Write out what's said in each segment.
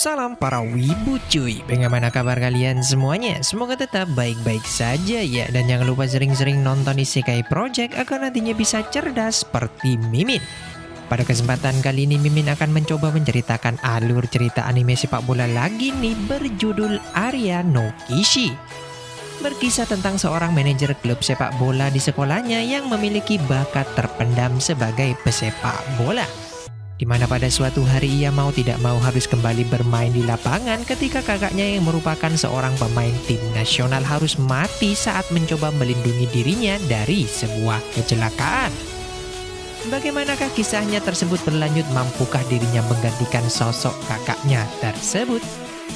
Salam para wibu cuy, bagaimana kabar kalian semuanya? Semoga tetap baik-baik saja ya. Dan jangan lupa sering-sering nonton Isekai Project agar nantinya bisa cerdas seperti Mimin. Pada kesempatan kali ini Mimin akan mencoba menceritakan alur cerita anime sepak bola lagi nih, berjudul Aria no Kishi. Berkisah tentang seorang manajer klub sepak bola di sekolahnya yang memiliki bakat terpendam sebagai pesepak bola, di mana pada suatu hari ia mau tidak mau harus kembali bermain di lapangan ketika kakaknya yang merupakan seorang pemain tim nasional harus mati saat mencoba melindungi dirinya dari sebuah kecelakaan. Bagaimanakah kisahnya tersebut berlanjut? Mampukah dirinya menggantikan sosok kakaknya tersebut?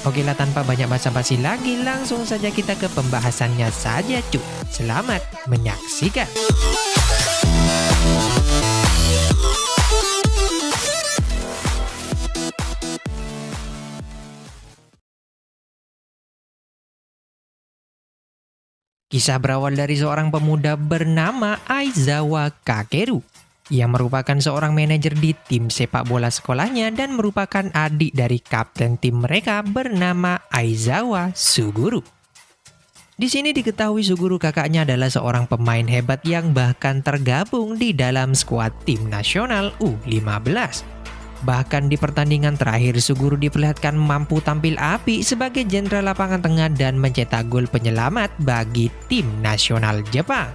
Oke lah, tanpa banyak basa-basi lagi, langsung saja kita ke pembahasannya saja cuy. Selamat menyaksikan. Kisah berawal dari seorang pemuda bernama Aizawa Kakeru, yang merupakan seorang manajer di tim sepak bola sekolahnya dan merupakan adik dari kapten tim mereka bernama Aizawa Suguru. Di sini diketahui Suguru kakaknya adalah seorang pemain hebat yang bahkan tergabung di dalam skuad tim nasional U15. Bahkan di pertandingan terakhir, Suguru diperlihatkan mampu tampil api sebagai jenderal lapangan tengah dan mencetak gol penyelamat bagi tim nasional Jepang.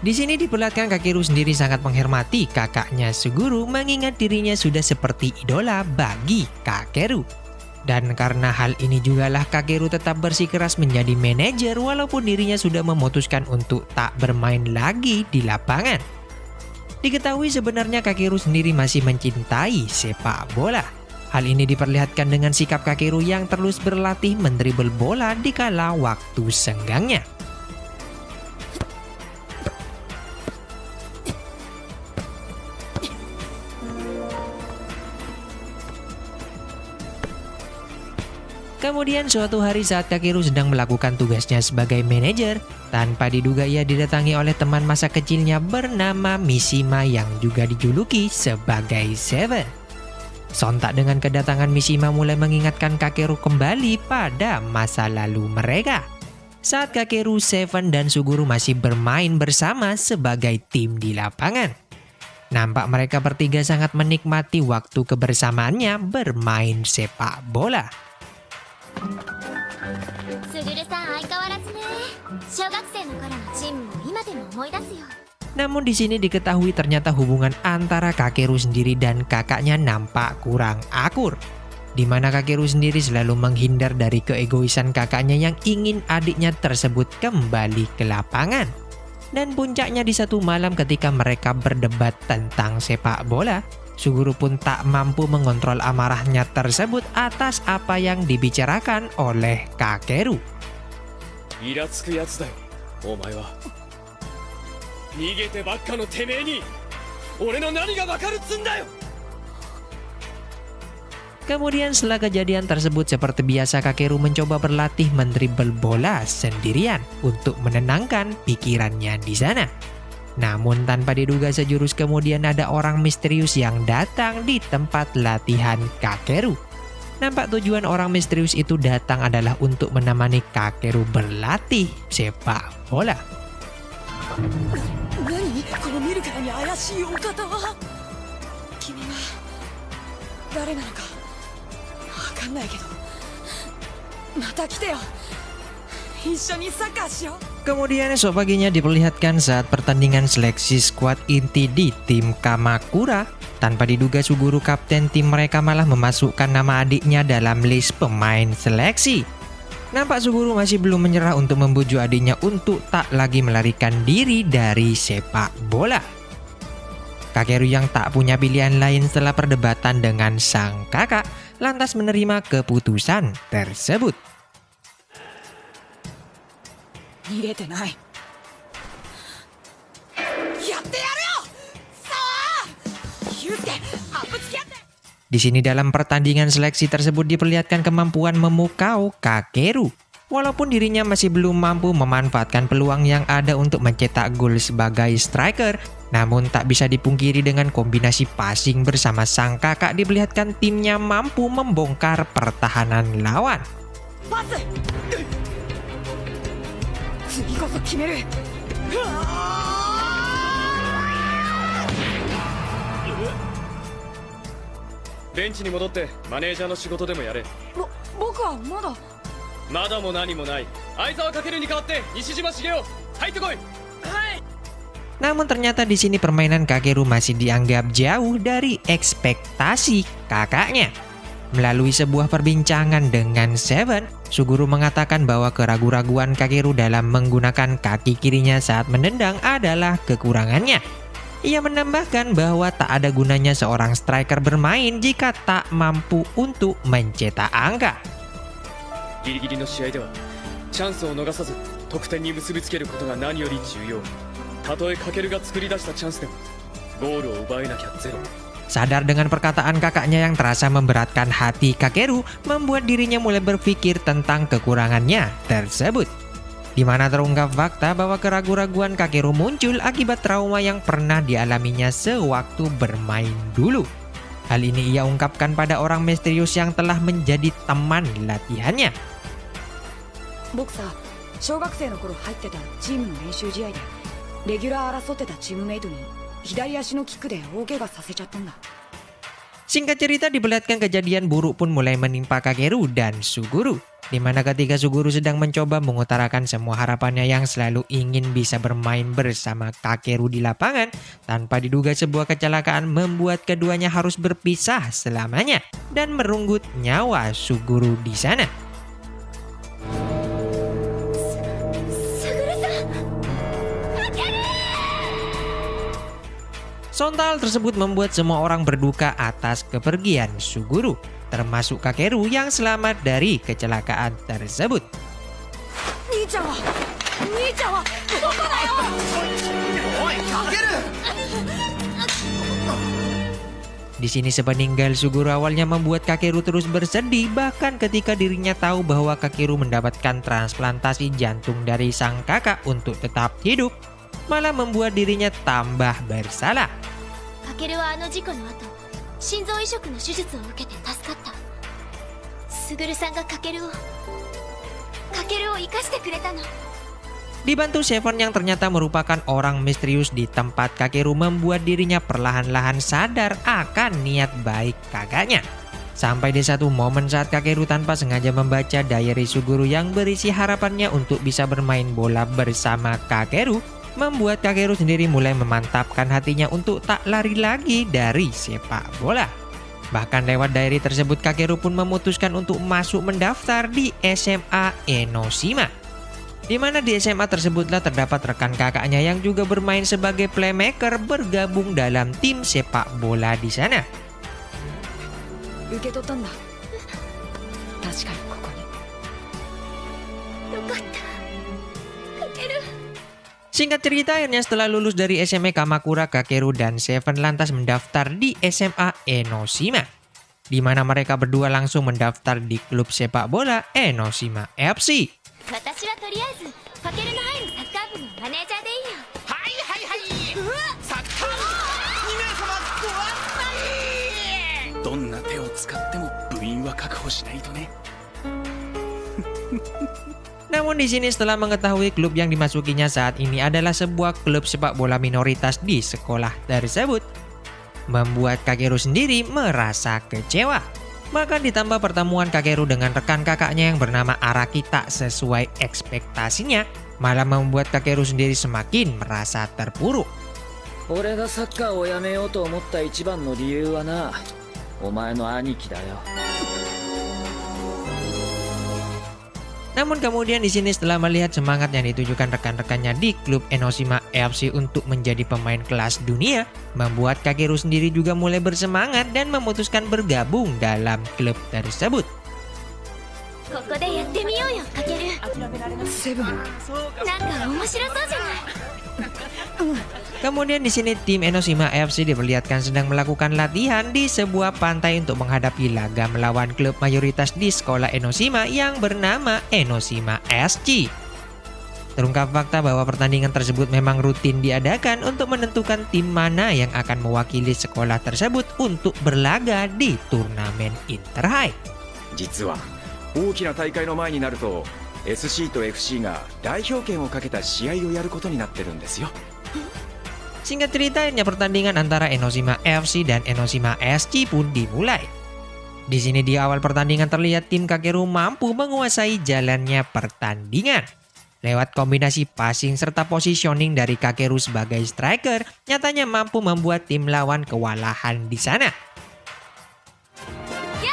Di sini diperlihatkan Kakeru sendiri sangat menghormati kakaknya Suguru, mengingat dirinya sudah seperti idola bagi Kakeru. Dan karena hal ini jugalah Kakeru tetap bersikeras menjadi manajer walaupun dirinya sudah memutuskan untuk tak bermain lagi di lapangan. Diketahui sebenarnya Kakeru sendiri masih mencintai sepak bola. Hal ini diperlihatkan dengan sikap Kakeru yang terus berlatih mendribel bola di kala waktu senggangnya. Kemudian suatu hari saat Kakeru sedang melakukan tugasnya sebagai manajer, tanpa diduga ia didatangi oleh teman masa kecilnya bernama Mishima yang juga dijuluki sebagai Seven. Sontak dengan kedatangan Mishima mulai mengingatkan Kakeru kembali pada masa lalu mereka, saat Kakeru, Seven, dan Suguru masih bermain bersama sebagai tim di lapangan. Nampak mereka bertiga sangat menikmati waktu kebersamaannya bermain sepak bola. Namun di sini diketahui ternyata hubungan antara Kakeru sendiri dan kakaknya nampak kurang akur, di mana Kakeru sendiri selalu menghindar dari keegoisan kakaknya yang ingin adiknya tersebut kembali ke lapangan. Dan puncaknya di satu malam ketika mereka berdebat tentang sepak bola, Suguru pun tak mampu mengontrol amarahnya tersebut atas apa yang dibicarakan oleh Kakeru. Kemudian setelah kejadian tersebut, seperti biasa Kakeru mencoba berlatih mendribel bola sendirian untuk menenangkan pikirannya di sana. Namun tanpa diduga sejurus kemudian ada orang misterius yang datang di tempat latihan Kakeru. Nampak tujuan orang misterius itu datang adalah untuk menemani Kakeru berlatih sepak bola. Kemudian esok paginya diperlihatkan saat pertandingan seleksi skuad inti di tim Kamakura. Tanpa diduga Suguru kapten tim mereka malah memasukkan nama adiknya dalam list pemain seleksi. Nampak Suguru masih belum menyerah untuk membujuk adiknya untuk tak lagi melarikan diri dari sepak bola. Kakeru yang tak punya pilihan lain setelah perdebatan dengan sang kakak lantas menerima keputusan tersebut. 逃げてない。やってやるよ。さあ、ユウスケ、アップ付き合って。Di sini dalam pertandingan seleksi tersebut diperlihatkan kemampuan memukau Kakeru. Walaupun dirinya masih belum mampu memanfaatkan peluang yang ada untuk mencetak gol sebagai striker, namun tak bisa dipungkiri dengan kombinasi passing bersama sang kakak diperlihatkan timnya mampu membongkar pertahanan lawan. パス。次こそ決める。ベンチに戻ってマネージャーの仕事でもやれ。僕はまだ。まだも何もない。相澤翔に代わって西島茂雄、入ってこい。はい。 Namun ternyata di sini permainan Kakeru masih dianggap jauh dari ekspektasi kakaknya. Melalui sebuah perbincangan dengan Seven, Suguru mengatakan bahwa keraguan-raguan Kakeru dalam menggunakan kaki kirinya saat menendang adalah kekurangannya. Ia menambahkan bahwa tak ada gunanya seorang striker bermain jika tak mampu untuk mencetak angka. ギリギリの試合ではチャンスを逃さず得点に結びつけることが何より重要。たとえ翔が作り出したチャンスでもゴールを奪えなきゃゼロ。 Sadar dengan perkataan kakaknya yang terasa memberatkan hati Kakeru, membuat dirinya mulai berpikir tentang kekurangannya tersebut. Di mana terungkap fakta bahwa keraguan-raguan Kakeru muncul akibat trauma yang pernah dialaminya sewaktu bermain dulu. Hal ini ia ungkapkan pada orang misterius yang telah menjadi teman latihannya. 僕さ、小学生の頃入ってたチームの練習試合でレギュラー争ってたチームメイトに左足のキックで大怪我させちゃったんだ。 Singkat cerita diperlihatkan kejadian buruk pun mulai menimpa Kakeru dan Suguru. Di mana ketika Suguru sedang mencoba mengutarakan semua harapannya yang selalu ingin bisa bermain bersama Kakeru di lapangan, tanpa diduga sebuah kecelakaan membuat keduanya harus berpisah selamanya dan merenggut nyawa Suguru di sana. Sontal tersebut membuat semua orang berduka atas kepergian Suguru, termasuk Kakeru yang selamat dari kecelakaan tersebut. 兄ちゃんはどこだよ。おい、かける。 Di sini sepeninggal Suguru awalnya membuat Kakeru terus bersedih, bahkan ketika dirinya tahu bahwa Kakeru mendapatkan transplantasi jantung dari sang kakak untuk tetap hidup, malah membuat dirinya tambah bersalah. カケルはあの事故の後、心臓移植の手術を受けて助かった。スグルさんがカケルを生かしてくれたの。 Dibantu Seven yang ternyata merupakan orang misterius di tempat Kakeru membuat dirinya perlahan-lahan sadar akan niat baik kakaknya. Sampai di satu momen saat Kakeru tanpa sengaja membaca diary Suguru yang berisi harapannya untuk bisa bermain bola bersama Kakeru, membuat Kakeru sendiri mulai memantapkan hatinya untuk tak lari lagi dari sepak bola. Bahkan lewat diary tersebut Kakeru pun memutuskan untuk masuk mendaftar di SMA Enoshima. Di mana di SMA tersebutlah terdapat rekan kakaknya yang juga bermain sebagai playmaker bergabung dalam tim sepak bola di sana. 受け取ったんだ。確かにここに。よかった。カケル。 Singkat cerita, akhirnya setelah lulus dari SMA Kamakura, Kakeru dan Seven lantas mendaftar di SMA Enoshima, di mana mereka berdua langsung mendaftar di klub sepak bola Enoshima FC. 私はとりあえずカケルの入るサッカー部のマネージャーでいいよ。はいはいはい。サッカー部2名様ご案内。どんな手を使っても部員は確保しないとね。 Namun di sini setelah mengetahui klub yang dimasukinya saat ini adalah sebuah klub sepak bola minoritas di sekolah tersebut, membuat Kakeru sendiri merasa kecewa. Maka ditambah pertemuan Kakeru dengan rekan kakaknya yang bernama Araki tak sesuai ekspektasinya, malah membuat Kakeru sendiri semakin merasa terpuruk. 俺がサッカーをやめようと思った一番の理由はな、お前の兄貴だよ。 Namun kemudian di sini setelah melihat semangat yang ditujukan rekan-rekannya di klub Enoshima FC untuk menjadi pemain kelas dunia, membuat Kakeru sendiri juga mulai bersemangat dan memutuskan bergabung dalam klub tersebut. ここでやってみようよかける。セブン。なんか面白そうじゃない。 Kemudian di sini tim Enoshima FC diperlihatkan sedang melakukan latihan di sebuah pantai untuk menghadapi laga melawan klub mayoritas di sekolah Enoshima yang bernama Enoshima SC. Terungkap fakta bahwa pertandingan tersebut memang rutin diadakan untuk menentukan tim mana yang akan mewakili sekolah tersebut untuk berlaga di turnamen Interhigh. 実は大きな大会の前になると SC と FC が代表権をかけた試合をやることになってるんですよ。 Singkat cerita, akhirnya pertandingan antara Enoshima FC dan Enoshima SC pun dimulai. Di sini di awal pertandingan terlihat tim Kakeru mampu menguasai jalannya pertandingan. Lewat kombinasi passing serta positioning dari Kakeru sebagai striker, nyatanya mampu membuat tim lawan kewalahan di sana. よ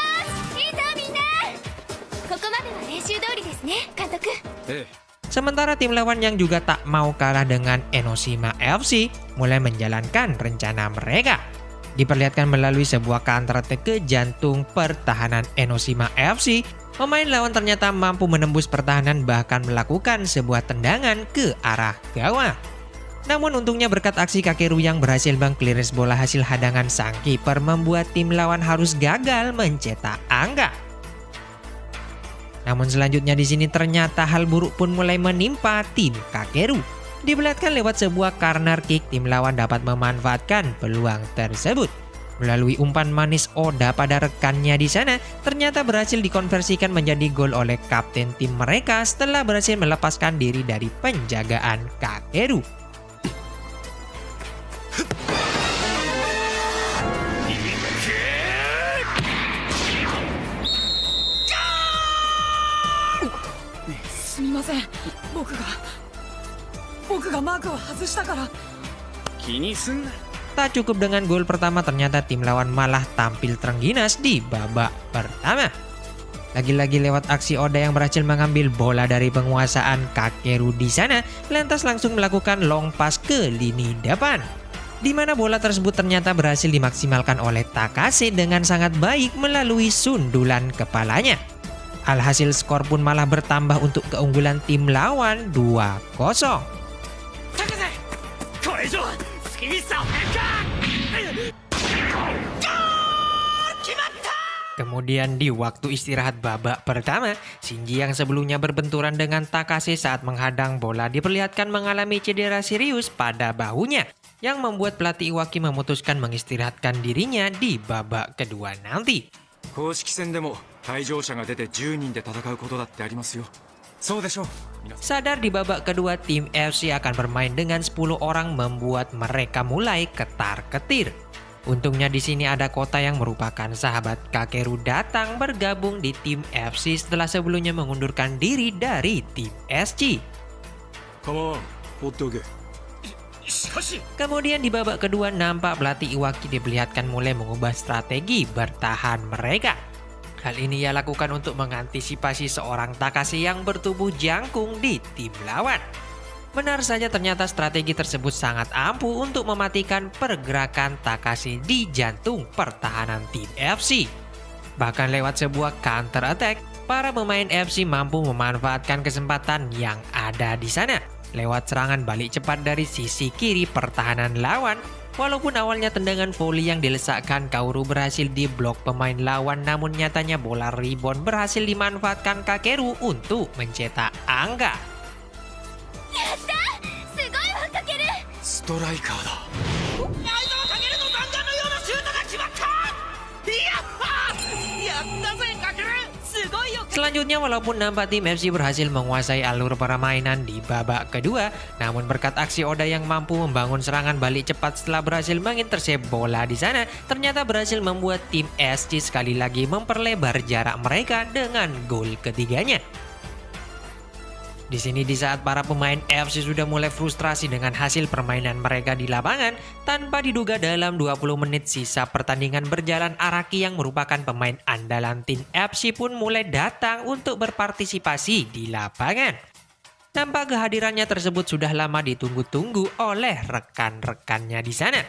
し、いいぞみんな。ここまでは練習通りですね、監督。 Sementara tim lawan yang juga tak mau kalah dengan Enoshima FC mulai menjalankan rencana mereka. Diperlihatkan melalui sebuah counter attack ke jantung pertahanan Enoshima FC, pemain lawan ternyata mampu menembus pertahanan bahkan melakukan sebuah tendangan ke arah gawang. Namun untungnya berkat aksi Kakeru yang berhasil meng-clearance bola hasil hadangan sang kiper membuat tim lawan harus gagal mencetak angka. Namun selanjutnya di sini ternyata hal buruk pun mulai menimpa tim Kakeru. Diperlihatkan lewat sebuah corner kick, tim lawan dapat memanfaatkan peluang tersebut. Melalui umpan manis Oda pada rekannya di sana, ternyata berhasil dikonversikan menjadi gol oleh kapten tim mereka setelah berhasil melepaskan diri dari penjagaan Kakeru. Tak cukup dengan gol pertama, ternyata tim lawan malah tampil terengginas di babak pertama. Lagi-lagi lewat aksi Oda yang berhasil mengambil bola dari penguasaan Kakeru di sana, lantas langsung melakukan long pass ke lini depan. Di mana bola tersebut ternyata berhasil dimaksimalkan oleh Takase dengan sangat baik melalui sundulan kepalanya. Alhasil skor pun malah bertambah untuk keunggulan tim lawan 2-0. Kemudian di waktu istirahat babak pertama, Shinji yang sebelumnya berbenturan dengan Takase saat menghadang bola diperlihatkan mengalami cedera serius pada bahunya, yang membuat pelatih Iwaki memutuskan mengistirahatkan dirinya di babak kedua nanti. 公式戦でも退場者が出て10人で戦うことだってありますよ。そうでしょう。 Sadar di babak kedua tim FC akan bermain dengan 10 orang membuat mereka mulai ketar-ketir. Untungnya di sini ada Kota yang merupakan sahabat Kakeru datang bergabung di tim FC setelah sebelumnya mengundurkan diri dari tim SC. Kemudian di babak kedua nampak pelatih Iwaki diperlihatkan mulai mengubah strategi bertahan mereka. Hal ini ia lakukan untuk mengantisipasi seorang Takase yang bertubuh jangkung di tim lawan. Benar saja ternyata strategi tersebut sangat ampuh untuk mematikan pergerakan Takase di jantung pertahanan tim FC. Bahkan lewat sebuah counter attack, para pemain FC mampu memanfaatkan kesempatan yang ada di sana. Lewat serangan balik cepat dari sisi kiri pertahanan lawan, walaupun awalnya tendangan volley yang dilesakkan Kaoru berhasil diblok pemain lawan, namun nyatanya bola rebound berhasil dimanfaatkan Kakeru untuk mencetak angka. やったー、すごいわかける。ストライカーだ。内臓かけるの弾丸のようなシュートが決まった。やったぜかける。すごいよ。 Selanjutnya walaupun nampak tim FC berhasil menguasai alur permainan di babak kedua, namun berkat aksi Oda yang mampu membangun serangan balik cepat setelah berhasil mengintersep bola di sana, ternyata berhasil membuat tim SC sekali lagi memperlebar jarak mereka dengan gol ketiganya. Di sini di saat para pemain FC sudah mulai frustrasi dengan hasil permainan mereka di lapangan, tanpa diduga dalam 20 menit sisa pertandingan berjalan, Araki yang merupakan pemain andalan tim FC pun mulai datang untuk berpartisipasi di lapangan. Nampak kehadirannya tersebut sudah lama ditunggu-tunggu oleh rekan-rekannya di sana.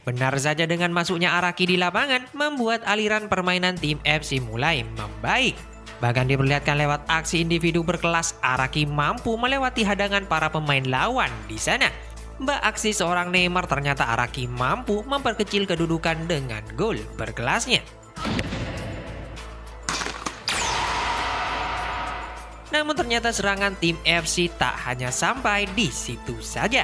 Benar saja dengan masuknya Araki di lapangan membuat aliran permainan tim FC mulai membaik. Bahkan diperlihatkan lewat aksi individu berkelas, Araki mampu melewati hadangan para pemain lawan di sana. Mbak aksi seorang Neymar, ternyata Araki mampu memperkecil kedudukan dengan gol berkelasnya. Namun ternyata serangan tim FC tak hanya sampai di situ saja.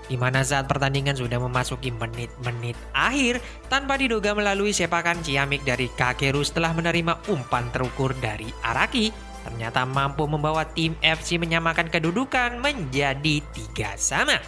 Di mana saat pertandingan sudah memasuki menit-menit akhir, tanpa diduga melalui sepakan ciamik dari Kakeru setelah menerima umpan terukur dari Araki, ternyata mampu membawa tim FC menyamakan kedudukan menjadi 3-3.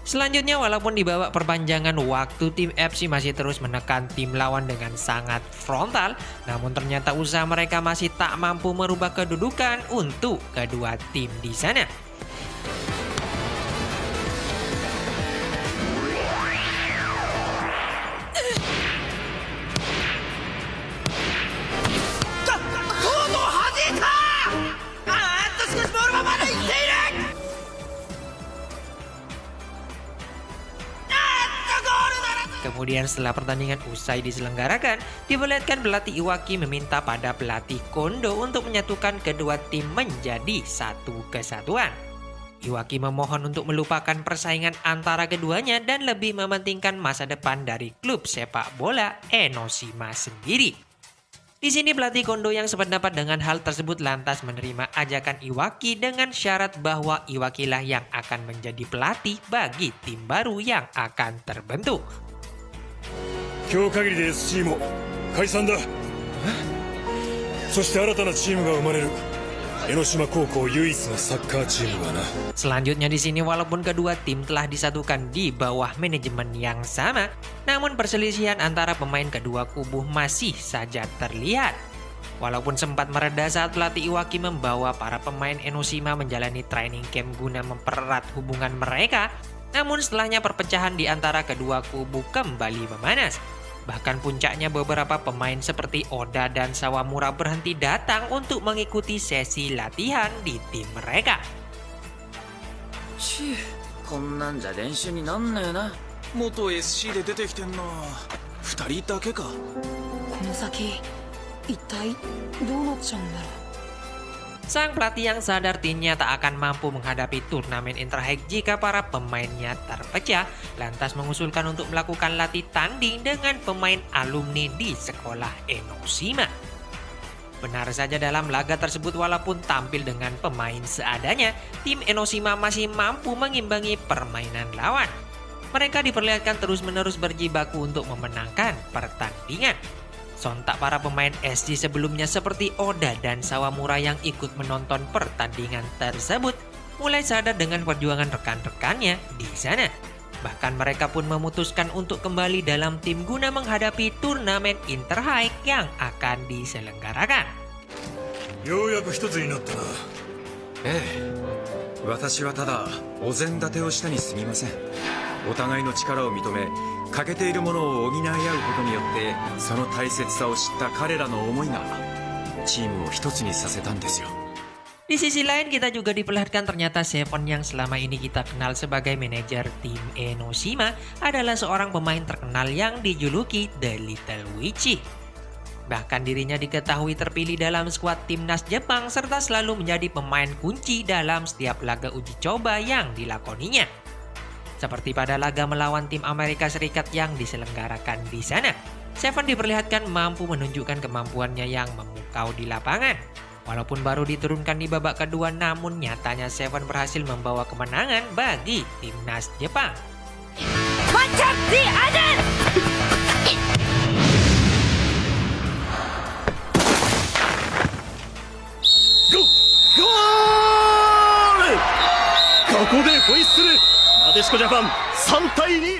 Selanjutnya, walaupun di babak perpanjangan waktu, tim FC masih terus menekan tim lawan dengan sangat frontal, namun ternyata usaha mereka masih tak mampu merubah kedudukan untuk kedua tim di sana. Kemudian setelah pertandingan usai diselenggarakan, diperlihatkan pelatih Iwaki meminta pada pelatih Kondo untuk menyatukan kedua tim menjadi satu kesatuan. Iwaki memohon untuk melupakan persaingan antara keduanya dan lebih mementingkan masa depan dari klub sepak bola Enoshima sendiri. Di sini pelatih Kondo yang sependapat dengan hal tersebut lantas menerima ajakan Iwaki dengan syarat bahwa Iwakilah yang akan menjadi pelatih bagi tim baru yang akan terbentuk. 今日限りで SC も解散だ。そして新たなチームが生まれる。江ノ島高校唯一のサッカーチームがな。 Selanjutnya di sini, walaupun kedua tim telah disatukan di bawah manajemen yang sama, namun perselisihan antara pemain kedua kubu masih saja terlihat. Walaupun sempat mereda saat pelatih Iwaki membawa para pemain Enoshima menjalani training camp guna mempererat hubungan mereka, namun setelahnya perpecahan di antara kedua kubu kembali memanas. Bahkan puncaknya beberapa pemain seperti Oda dan Sawamura berhenti datang untuk mengikuti sesi latihan di tim mereka. こんなんじゃ練習になんねえな。元 SC で出てきてんのは2人だけか。この先一体どうなっちゃうんだろう。 Sang pelatih yang sadar timnya tak akan mampu menghadapi turnamen Interhack jika para pemainnya terpecah, lantas mengusulkan untuk melakukan latih tanding dengan pemain alumni di sekolah Enoshima. Benar saja, dalam laga tersebut walaupun tampil dengan pemain seadanya, tim Enoshima masih mampu mengimbangi permainan lawan. Mereka diperlihatkan terus-menerus berjibaku untuk memenangkan pertandingan. Sontak para pemain SG sebelumnya seperti Oda dan Sawamura yang ikut menonton pertandingan tersebut mulai sadar dengan perjuangan rekan-rekannya di sana. Bahkan mereka pun memutuskan untuk kembali dalam tim guna menghadapi turnamen Interhack yang akan diselenggarakan. ようやく一つになったな。ええ、私はただお膳立てをしたに過ぎません。お互いの力を認め、欠けているものを補い合うことによってその大切さを知った彼らの思いがチームを一つにさせたんですよ。 Di sisi lain, kita juga diperlihatkan ternyata Seven yang selama ini kita kenal sebagai manajer tim Enoshima adalah seorang pemain terkenal yang dijuluki The Little Witchy. Bahkan dirinya diketahui terpilih dalam skuad timnas Jepang serta selalu menjadi pemain kunci dalam setiap laga uji coba yang dilakoninya. Seperti pada laga melawan tim Amerika Serikat yang diselenggarakan di sana, Seven diperlihatkan mampu menunjukkan kemampuannya yang memukau di lapangan. Walaupun baru diturunkan di babak kedua, namun nyatanya Seven berhasil membawa kemenangan bagi timnas Jepang.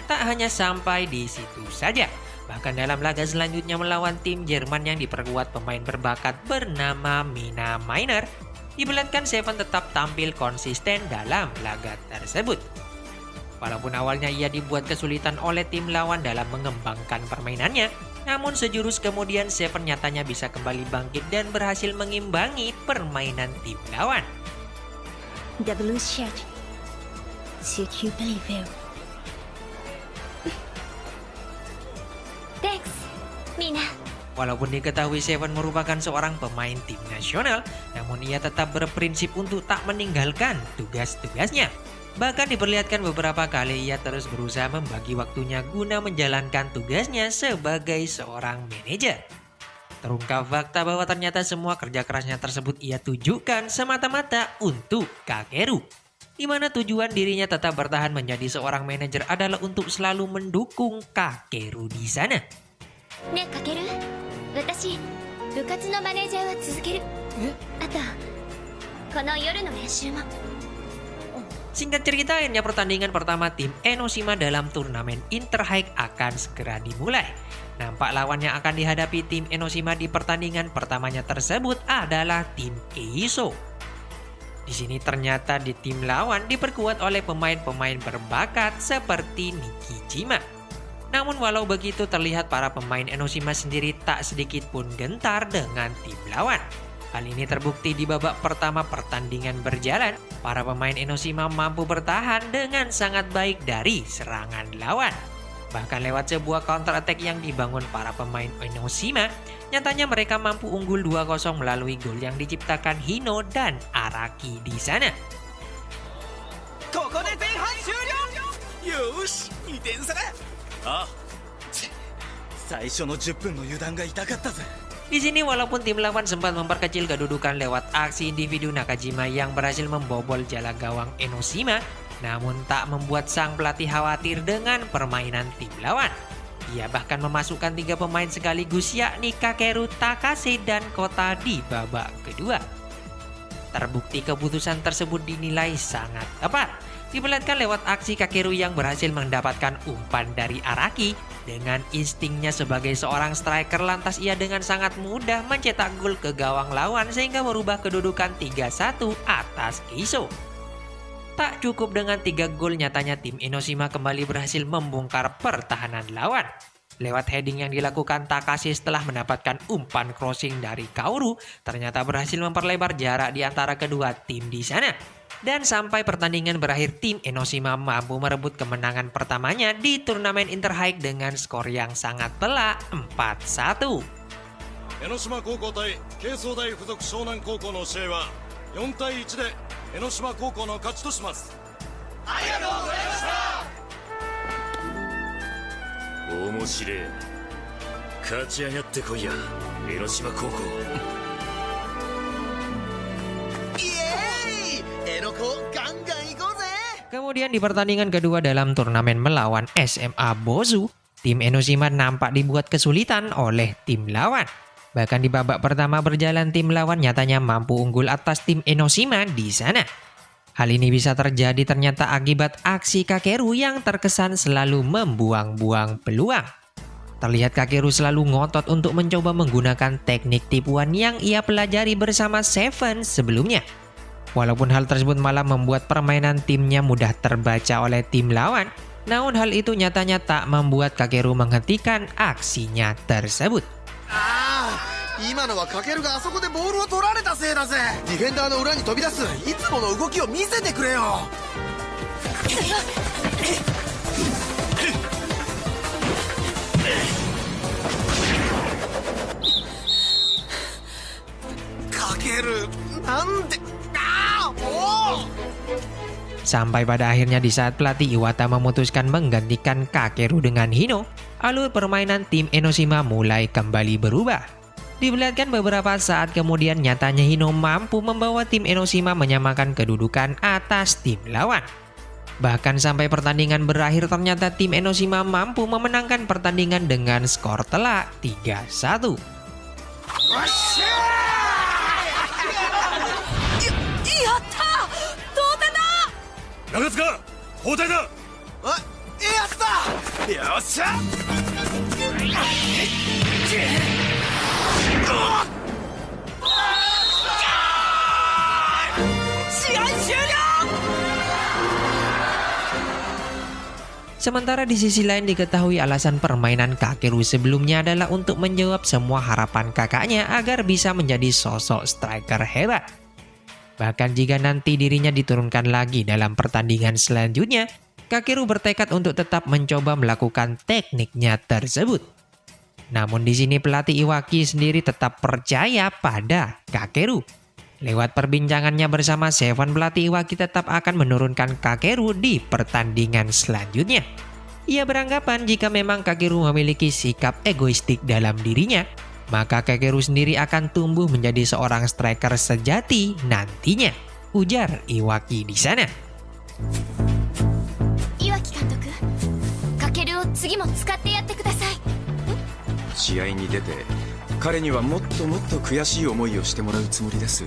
Tak hanya sampai di situ saja, bahkan dalam laga selanjutnya melawan tim Jerman yang diperkuat pemain berbakat bernama Mina Miner, diperlihatkan Seven tetap tampil konsisten dalam laga tersebut. Walaupun awalnya ia dibuat kesulitan oleh tim lawan dalam mengembangkan permainannya, Namun sejurus kemudian Seven nyatanya bisa kembali bangkit dan berhasil mengimbangi permainan tim lawan. Double shot. CQ Playfair. Thanks, Mina. Walaupun diketahui Seven merupakan seorang pemain tim nasional, namun ia tetap berprinsip untuk tak meninggalkan tugas-tugasnya. Bahkan diperlihatkan beberapa kali ia terus berusaha membagi waktunya guna menjalankan tugasnya sebagai seorang manajer. Terungkap fakta bahwa ternyata semua kerja kerasnya tersebut ia tujukan semata-mata untuk Kakeru, di mana tujuan dirinya tetap bertahan menjadi seorang manajer adalah untuk selalu mendukung Kakeru di sana. ねえかける、私部活のマネージャーは続ける。あとこの夜の練習も。 Singkat cerita, akhirnya pertandingan pertama tim Enoshima dalam turnamen Interhike akan segera dimulai. Nampak lawan yang akan dihadapi tim Enoshima di pertandingan pertamanya tersebut adalah tim Eiso. Di sini ternyata di tim lawan diperkuat oleh pemain-pemain berbakat seperti Nikijima. Namun walau begitu terlihat para pemain Enoshima sendiri tak sedikit pun gentar dengan tim lawan. Hal ini terbukti di babak pertama pertandingan berjalan, para pemain Enoshima mampu bertahan dengan sangat baik dari serangan lawan. Bahkan lewat sebuah counter attack yang dibangun para pemain Enoshima, nyatanya mereka mampu unggul 2-0 melalui gol yang diciptakan Hino dan Araki di sana. ここで前半終了。よし、2点差だ。ああ、最初の10分の油断が痛かったぜ。 Di sini walaupun tim lawan sempat memperkecil kedudukan lewat aksi individu Nakajima yang berhasil membobol jala gawang Enoshima, namun tak membuat sang pelatih khawatir dengan permainan tim lawan. Ia bahkan memasukkan 3 pemain sekaligus yakni Kakeru, Takase, dan Kota di babak kedua. Terbukti keputusan tersebut dinilai sangat tepat. Diperlihatkan lewat aksi Kakeru yang berhasil mendapatkan umpan dari Araki. Dengan instingnya sebagai seorang striker, lantas ia dengan sangat mudah mencetak gol ke gawang lawan sehingga merubah kedudukan 3-1 atas Eiso. Tak cukup dengan 3 gol, nyatanya tim Enoshima kembali berhasil membongkar pertahanan lawan. Lewat heading yang dilakukan Takashi setelah mendapatkan umpan crossing dari Kaoru, ternyata berhasil memperlebar jarak di antara kedua tim di sana. Dan sampai pertandingan berakhir, tim Enoshima mampu merebut kemenangan pertamanya di turnamen Interhike dengan skor yang sangat telak 4-1. 江ノ島高校対慶応大附属湘南高校の試合は4対1で江ノ島高校の勝ちとします。ありがとうございました。面白い。勝ち上がってこいや江ノ島高校。 Kemudian di pertandingan kedua dalam turnamen melawan SMA Bozu, tim Enoshima nampak dibuat kesulitan oleh tim lawan. Bahkan di babak pertama berjalan, tim lawan nyatanya mampu unggul atas tim Enoshima di sana. Hal ini bisa terjadi ternyata akibat aksi Kakeru yang terkesan selalu membuang-buang peluang. Terlihat Kakeru selalu ngotot untuk mencoba menggunakan teknik tipuan yang ia pelajari bersama Seven sebelumnya. Walaupun hal tersebut malah membuat permainan timnya mudah terbaca oleh tim lawan, namun hal itu nyatanya tak membuat Kakeru menghentikan aksinya tersebut. 今のはかけるがあそこでボールを取られたせいだぜ。ディフェンダーの裏に飛び出すいつもの動きを見せてくれよ。かけるなんで。 Sampai pada akhirnya di saat pelatih Iwata memutuskan menggantikan Kakeru dengan Hino, alur permainan tim Enoshima mulai kembali berubah. Diperlihatkan beberapa saat kemudian nyatanya Hino mampu membawa tim Enoshima menyamakan kedudukan atas tim lawan. Bahkan sampai pertandingan berakhir ternyata tim Enoshima mampu memenangkan pertandingan dengan skor telak 3-1. 長塚交代だ。やったよっしゃ。試合終了。Sementara di sisi lain diketahui alasan permainan Kakeru sebelumnya adalah untuk menjawab semua harapan kakaknya agar bisa menjadi sosok striker hebat. Bahkan jika nanti dirinya diturunkan lagi dalam pertandingan selanjutnya, Kakeru bertekad untuk tetap mencoba melakukan tekniknya tersebut. Namun di sini pelatih Iwaki sendiri tetap percaya pada Kakeru. Lewat perbincangannya bersama Seven, pelatih Iwaki tetap akan menurunkan Kakeru di pertandingan selanjutnya. Ia beranggapan jika memang Kakeru memiliki sikap egoistik dalam dirinya, maka Kakeru sendiri akan tumbuh menjadi seorang striker sejati nantinya, ujar Iwaki di sana. 岩城監督、かけるを次も使ってやってください。試合に出て彼にはもっともっと悔しい思いをしてもらうつもりです。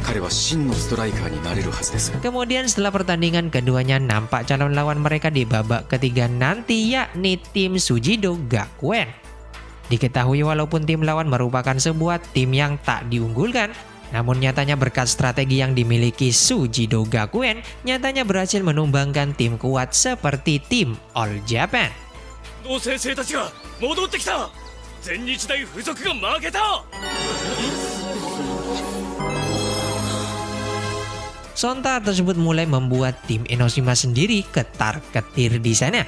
彼は真のストライカーになれるはずです。 Kemudian setelah pertandingan keduanya, nampak calon lawan mereka di babak ketiga nanti, yakni tim Sujido Gakuen. Diketahui walaupun tim lawan merupakan sebuah tim yang tak diunggulkan, namun nyatanya berkat strategi yang dimiliki Sujido Gakuen, nyatanya berhasil menumbangkan tim kuat seperti tim All Japan. 同先生たちが戻ってきた。全日大附属が負けた。 Sonta tersebut mulai membuat tim Enoshima sendiri ketar-ketir di sana.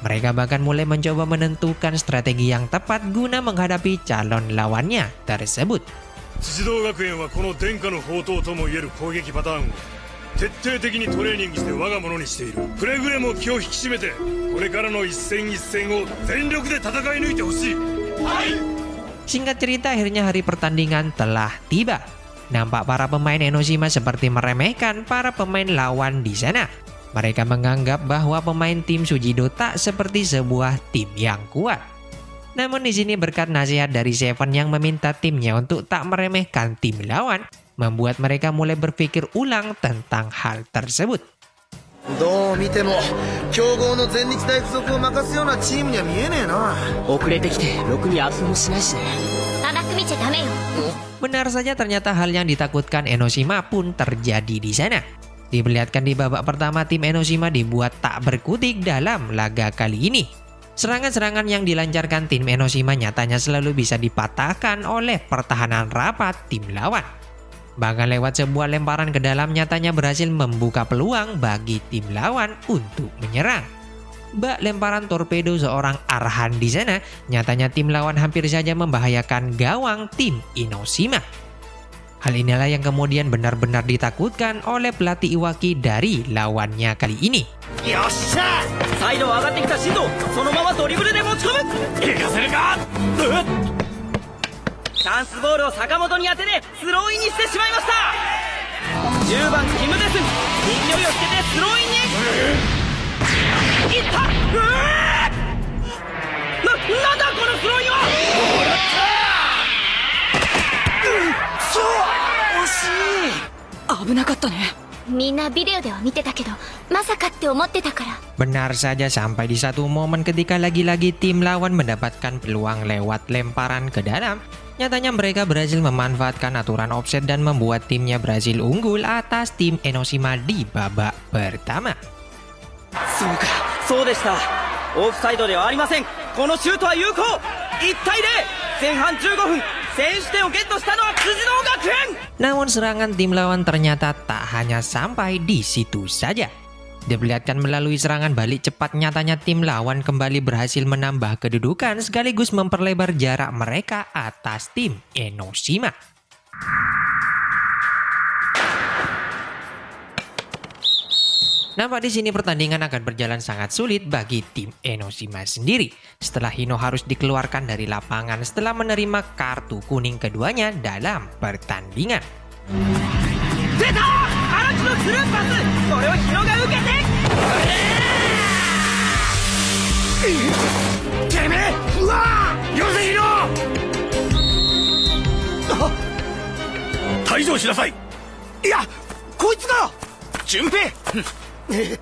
Mereka bahkan mulai mencoba menentukan strategi yang tepat guna menghadapi calon lawannya tersebut. 辻堂学園はこの殿下の宝刀ともいえる攻撃パターンを徹底的にトレーニングして我が物にしている。くれぐれも気を引き締めてこれからの一戦一戦を全力で戦い抜いてほしい。 Singkat cerita, akhirnya hari pertandingan telah tiba. Nampak para pemain Enoshima seperti meremehkan para pemain lawan di sana. Mereka menganggap bahwa pemain tim Sujido tak seperti sebuah tim yang kuat. Namun di sini berkat nasihat dari Seven yang meminta timnya untuk tak meremehkan tim lawan, membuat mereka mulai berpikir ulang tentang hal tersebut. どう見ても強豪の全日大附属を任すようなチームには見えねえな。遅れてきてろくに遊びもしないしね。 甘く見ちゃダメよ。 Benar saja, ternyata hal yang ditakutkan Enoshima pun terjadi di sana. Diperlihatkan di babak pertama, tim Enoshima dibuat tak berkutik dalam laga kali ini. Serangan-serangan yang dilancarkan tim Enoshima nyatanya selalu bisa dipatahkan oleh pertahanan rapat tim lawan. Bahkan lewat sebuah lemparan ke dalam nyatanya berhasil membuka peluang bagi tim lawan untuk menyerang. Bak lemparan torpedo seorang Arhan di sana, nyatanya tim lawan hampir saja membahayakan gawang tim Enoshima. Hal inilah yang kemudian benar-benar ditakutkan oleh pelatih Iwaki dari lawannya kali ini. よっしゃ。サイド上がってきた進藤、そのままドリブルで持ち込む。行かせるか。チャンスボールを坂本に当ててスローインにしてしまいました。10番キムデスン、勢いをつけてスローインにいった。なんだこのスローインは。危なかったね。みんなビデオでは見てたけど、まさかって思ってたから。 Benar saja, sampai di satu momen ketika lagi-lagi tim lawan mendapatkan peluang lewat lemparan ke dalam, nyatanya mereka berhasil memanfaatkan aturan offset dan membuat timnya berhasil unggul atas tim Enoshima di babak pertama. そうか、そうでした。オフサイドではありません。このシュートは有効。1対0。前半15分、先取点をゲットしたのは辻堂学園。 Namun serangan tim lawan ternyata tak hanya sampai di situ saja. Diperlihatkan melalui serangan balik cepat, nyatanya tim lawan kembali berhasil menambah kedudukan sekaligus memperlebar jarak mereka atas tim Enoshima. Nampak di sini pertandingan akan berjalan sangat sulit bagi tim Enoshima sendiri setelah Hino harus dikeluarkan dari lapangan setelah menerima kartu kuning keduanya dalam pertandingan. 出た！荒木のスルーパス、これをヒロが受けて。てめえ。うわー。よせヒロ。退場しなさい。いや、こいつが。順平。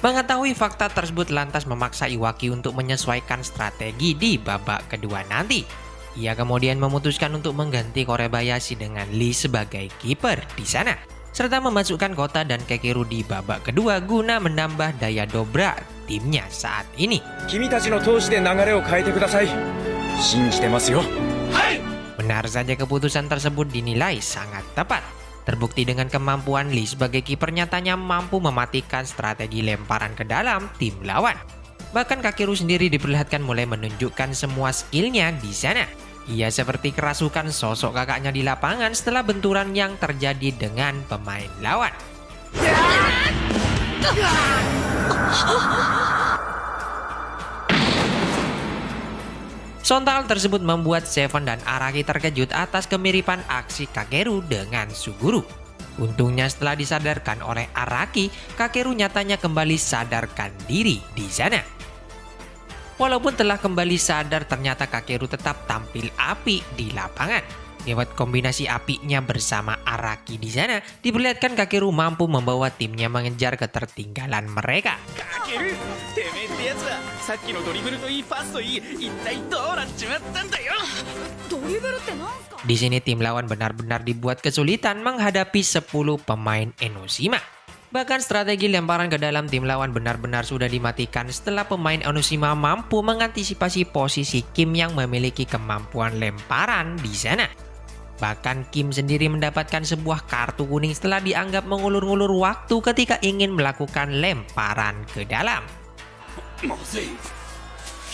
Mengetahui fakta tersebut lantas memaksa Iwaki untuk menyesuaikan strategi di babak kedua nanti. Ia kemudian memutuskan untuk mengganti Korebayashi dengan Lee sebagai kiper di sana. serta memasukkan Kota dan Kakeru di babak kedua guna menambah daya dobrak timnya saat ini. 君たちの投資で流れを変えてください。信じてますよ。 Benar saja keputusan tersebut dinilai sangat tepat. Terbukti dengan kemampuan Lee sebagai kiper nyatanya mampu mematikan strategi lemparan ke dalam tim lawan. Bahkan Kakeru sendiri diperlihatkan mulai menunjukkan semua skillnya di sana. Ia seperti kerasukan sosok kakaknya di lapangan setelah benturan yang terjadi dengan pemain lawan. Sontak tersebut membuat Seven dan Araki terkejut atas kemiripan aksi Kakeru dengan Suguru. Untungnya setelah disadarkan oleh Araki, Kakeru nyatanya kembali sadarkan diri di sana. Walaupun telah kembali sadar, ternyata Kakeru tetap tampil api di lapangan. Lewat kombinasi apinya bersama Araki di sana, diperlihatkan Kakeru mampu membawa timnya mengejar ketertinggalan mereka. かけるてめえってやつはさっきのドリブルといいパスといい一体どうなっちまったんだよ。ドリブルってなんすか？ Di sini tim lawan benar-benar dibuat kesulitan menghadapi 10 pemain Enoshima. Bahkan strategi lemparan ke dalam tim lawan benar-benar sudah dimatikan setelah pemain Enoshima mampu mengantisipasi posisi Kim yang memiliki kemampuan lemparan di sana. Bahkan Kim sendiri mendapatkan sebuah kartu kuning setelah dianggap mengulur-ngulur waktu ketika ingin melakukan lemparan ke dalam. まずい。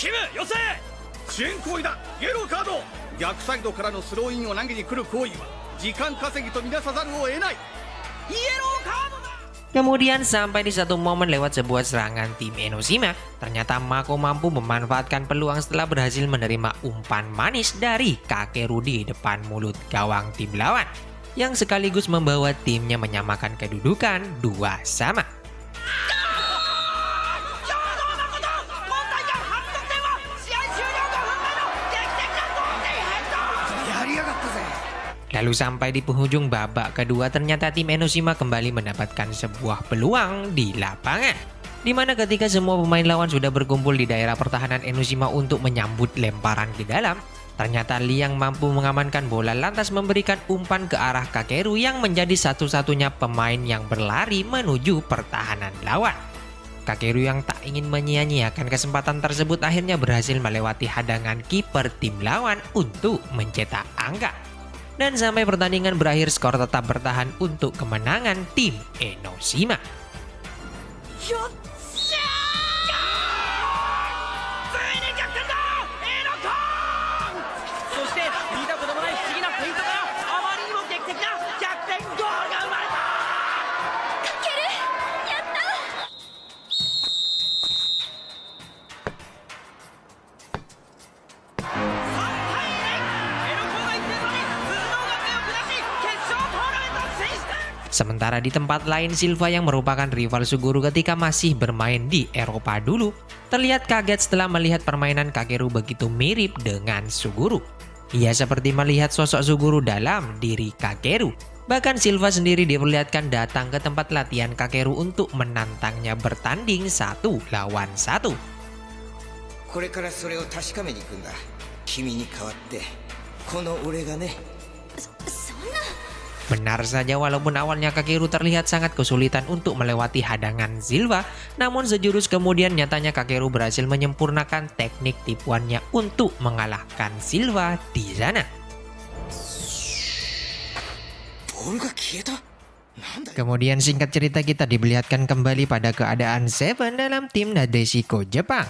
キム寄せ。遅延行為だ。イエローカード。逆サイドからのスローインを投げに来る行為は時間稼ぎとみなさざるを得ない。イエローカードだ。 Kemudian sampai di satu momen lewat sebuah serangan tim Enoshima, ternyata Mako mampu memanfaatkan peluang setelah berhasil menerima umpan manis dari Kakeru di depan mulut gawang tim lawan, yang sekaligus membawa timnya menyamakan kedudukan 2-2. Lalu sampai di penghujung babak kedua, ternyata tim Enoshima kembali mendapatkan sebuah peluang di lapangan. Di mana ketika semua pemain lawan sudah berkumpul di daerah pertahanan Enoshima untuk menyambut lemparan ke dalam, ternyata Lee yang mampu mengamankan bola lantas memberikan umpan ke arah Kakeru yang menjadi satu-satunya pemain yang berlari menuju pertahanan lawan. Kakeru yang tak ingin menyia-nyiakan kesempatan tersebut akhirnya berhasil melewati hadangan kiper tim lawan untuk mencetak angka. Dan sampai pertandingan berakhir, skor tetap bertahan untuk kemenangan tim Enoshima. Sementara di tempat lain, Silva yang merupakan rival Suguru ketika masih bermain di Eropa dulu, terlihat kaget setelah melihat permainan Kakeru begitu mirip dengan Suguru. Ia seperti melihat sosok Suguru dalam diri Kakeru. Bahkan Silva sendiri diperlihatkan datang ke tempat latihan Kakeru untuk menantangnya bertanding 1 lawan 1. これからそれを確かめに行くんだ。君に代わってこの俺がね。 Benar saja, walaupun awalnya Kakeru terlihat sangat kesulitan untuk melewati hadangan Silva, namun sejurus kemudian nyatanya Kakeru berhasil menyempurnakan teknik tipuannya untuk mengalahkan Silva di sana. Kemudian singkat cerita kita diperlihatkan kembali pada keadaan Seven dalam tim Nadeshiko Jepang.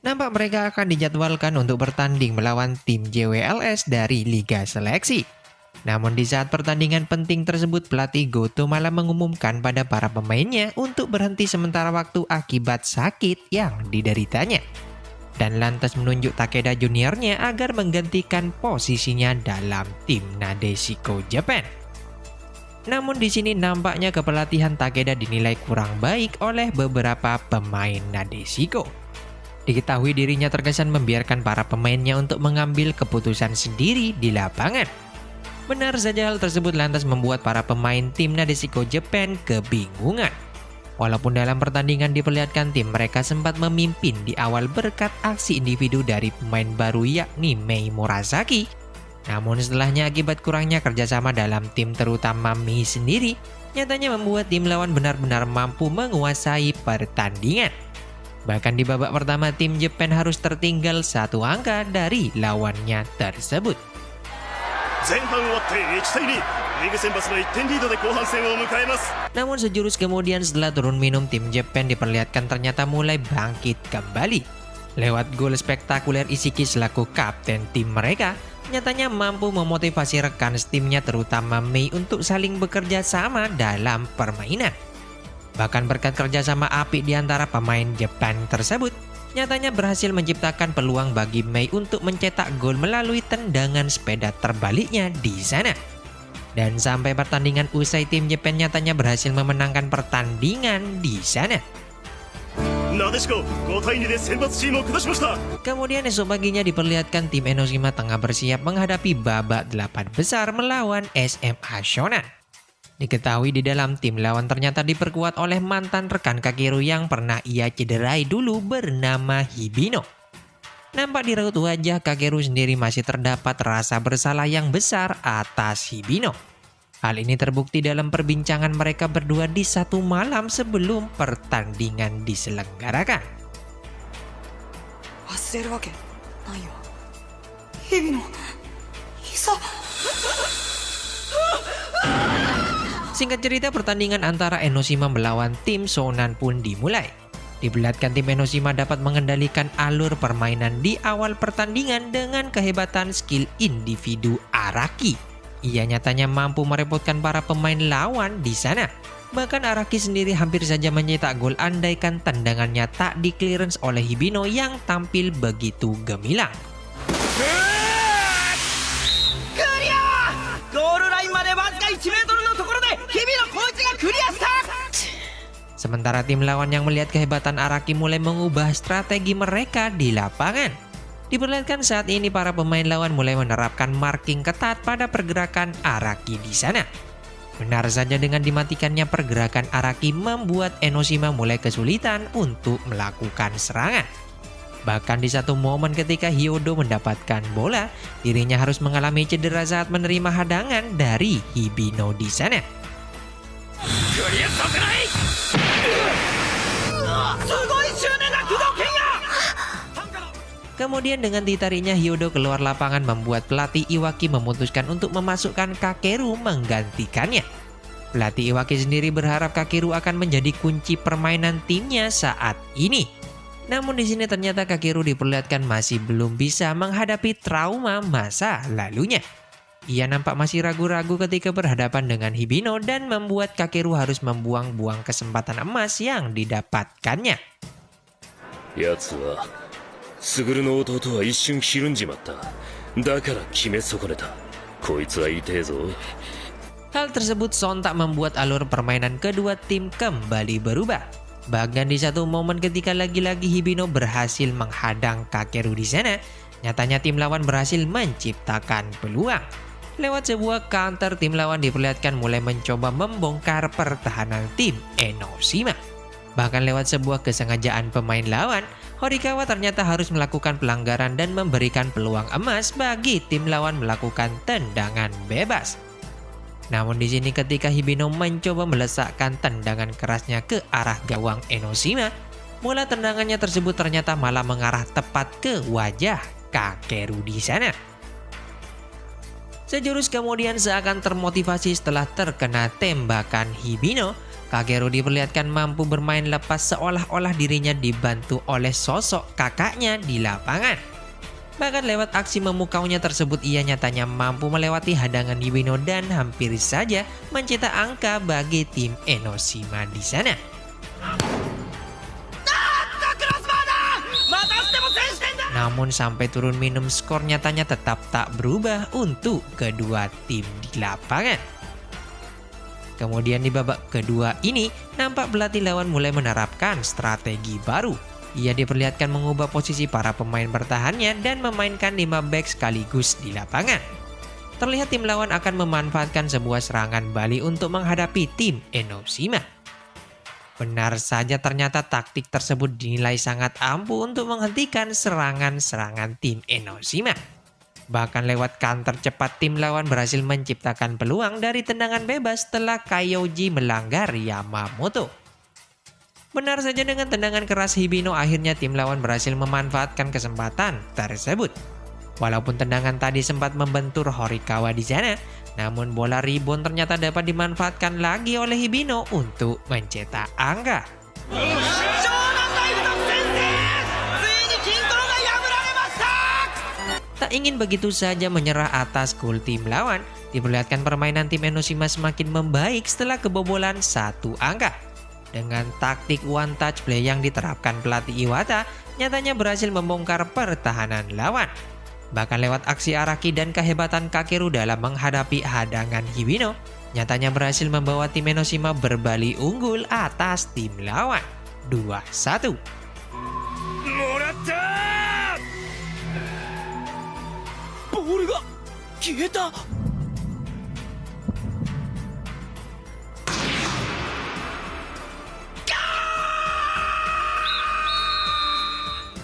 Nampak mereka akan dijadwalkan untuk bertanding melawan tim JWLS dari Liga Seleksi. Namun di saat pertandingan penting tersebut, pelatih Goto malah mengumumkan pada para pemainnya untuk berhenti sementara waktu akibat sakit yang dideritanya. Dan lantas menunjuk Takeda juniornya agar menggantikan posisinya dalam tim Nadeshiko Japan. Namun di sini nampaknya kepelatihan Takeda dinilai kurang baik oleh beberapa pemain Nadeshiko. Diketahui dirinya terkesan membiarkan para pemainnya untuk mengambil keputusan sendiri di lapangan. Benar saja, hal tersebut lantas membuat para pemain tim Nadeshiko Japan kebingungan. Walaupun dalam pertandingan diperlihatkan tim mereka sempat memimpin di awal berkat aksi individu dari pemain baru yakni Mei Murasaki, Namun setelahnya akibat kurangnya kerjasama dalam tim terutama Mei sendiri, nyatanya membuat tim lawan benar-benar mampu menguasai pertandingan. Bahkan di babak pertama tim Jepang harus tertinggal 1 angka dari lawannya tersebut. 前半終わって1対2リーグ選抜の1点リードで後半戦を迎えます Namun sejurus kemudian setelah turun minum, tim Jepang diperlihatkan ternyata mulai bangkit kembali. Lewat gol spektakuler Ishiki selaku kapten tim mereka, nyatanya mampu memotivasi rekan timnya terutama Mei untuk saling bekerja sama dalam permainan. Bahkan berkat kerjasama apik di antara pemain Jepang tersebut, nyatanya berhasil menciptakan peluang bagi Mei untuk mencetak gol melalui tendangan sepeda terbaliknya di sana. Dan sampai pertandingan usai, tim Jepang nyatanya berhasil memenangkan pertandingan di sana. なでしこ5対2で選抜チームを下しました Kemudian esok paginya diperlihatkan tim Enoshima tengah bersiap menghadapi babak 8 besar melawan SMA Shonan. Diketahui di dalam tim lawan ternyata diperkuat oleh mantan rekan Kakeru yang pernah ia cederai dulu bernama Hibino. Nampak di raut wajah Kakeru sendiri masih terdapat rasa bersalah yang besar atas Hibino. Hal ini terbukti dalam perbincangan mereka berdua di satu malam sebelum pertandingan diselenggarakan. 忘れるわけないよ日々の久 Singkat cerita, pertandingan antara Enoshima melawan tim Shonan pun dimulai. Diperlihatkan tim Enoshima dapat mengendalikan alur permainan di awal pertandingan dengan kehebatan skill individu Araki. Ia nyatanya mampu merepotkan para pemain lawan di sana. Bahkan Araki sendiri hampir saja mencetak gol andaikan tendangannya tak di-clearance oleh Hibino yang tampil begitu gemilang. ゴールラインまでわずか1メートルのところで日々のこいつがクリアした Sementara tim lawan yang melihat kehebatan Araki mulai mengubah strategi mereka di lapangan. Diperlihatkan saat ini para pemain lawan mulai menerapkan marking ketat pada pergerakan Araki di sana. Benar saja, dengan dimatikannya pergerakan Araki membuat Enoshima mulai kesulitan untuk melakukan serangan. Bahkan di satu momen ketika Hyodo mendapatkan bola, dirinya harus mengalami cedera saat menerima hadangan dari Hibino di sana. Kemudian dengan ditariknya Hyodo keluar lapangan membuat pelatih Iwaki memutuskan untuk memasukkan Kakeru menggantikannya. Pelatih Iwaki sendiri berharap Kakeru akan menjadi kunci permainan timnya saat ini. Namun di sini ternyata Kakeru diperlihatkan masih belum bisa menghadapi trauma masa lalunya. Ia nampak masih ragu-ragu ketika berhadapan dengan Hibino dan membuat Kakeru harus membuang-buang kesempatan emas yang didapatkannya. やつは卓の弟は一瞬ひるんじまっただから決め損ねたこいつは痛えぞ Hal tersebut sontak membuat alur permainan kedua tim kembali berubah. Bahkan di satu momen ketika lagi-lagi Hibino berhasil menghadang Kakeru di sana, nyatanya tim lawan berhasil menciptakan peluang. Lewat sebuah counter, tim lawan diperlihatkan mulai mencoba membongkar pertahanan tim Enoshima. Bahkan lewat sebuah kesengajaan pemain lawan, Horikawa ternyata harus melakukan pelanggaran dan memberikan peluang emas bagi tim lawan melakukan tendangan bebas. Namun di sini ketika Hibino mencoba melesakkan tendangan kerasnya ke arah gawang Enoshima, bola tendangannya tersebut ternyata malah mengarah tepat ke wajah Kakeru di sana. Sejurus kemudian seakan termotivasi setelah terkena tembakan Hibino, Kakeru diperlihatkan mampu bermain lepas seolah-olah dirinya dibantu oleh sosok kakaknya di lapangan. Bahkan lewat aksi memukaunya tersebut ia nyatanya mampu melewati hadangan Hibino dan hampir saja mencetak angka bagi tim Enoshima di sana. Namun sampai turun minum, skor nyatanya tetap tak berubah untuk kedua tim di lapangan. Kemudian di babak kedua ini, nampak pelatih lawan mulai menerapkan strategi baru. Ia diperlihatkan mengubah posisi para pemain bertahannya dan memainkan 5 back sekaligus di lapangan. Terlihat tim lawan akan memanfaatkan sebuah serangan balik untuk menghadapi tim Enoshima. Benar saja, ternyata taktik tersebut dinilai sangat ampuh untuk menghentikan serangan-serangan tim Enoshima. Bahkan lewat counter cepat tim lawan berhasil menciptakan peluang dari tendangan bebas setelah Kyoji melanggar Yamamoto. Benar saja dengan tendangan keras Hibino akhirnya tim lawan berhasil memanfaatkan kesempatan tersebut. Walaupun tendangan tadi sempat membentur Horikawa di sana, namun bola rebound ternyata dapat dimanfaatkan lagi oleh Hibino untuk mencetak angka. Tak ingin begitu saja menyerah atas gol tim lawan, diperlihatkan permainan tim Enoshima semakin membaik setelah kebobolan 1 angka. Dengan taktik one touch play yang diterapkan pelatih Iwata, nyatanya berhasil membongkar pertahanan lawan. Bahkan lewat aksi Araki dan kehebatan Kakeru dalam menghadapi hadangan Hibino, nyatanya berhasil membawa tim Enoshima berbalik unggul atas tim lawan 2-1.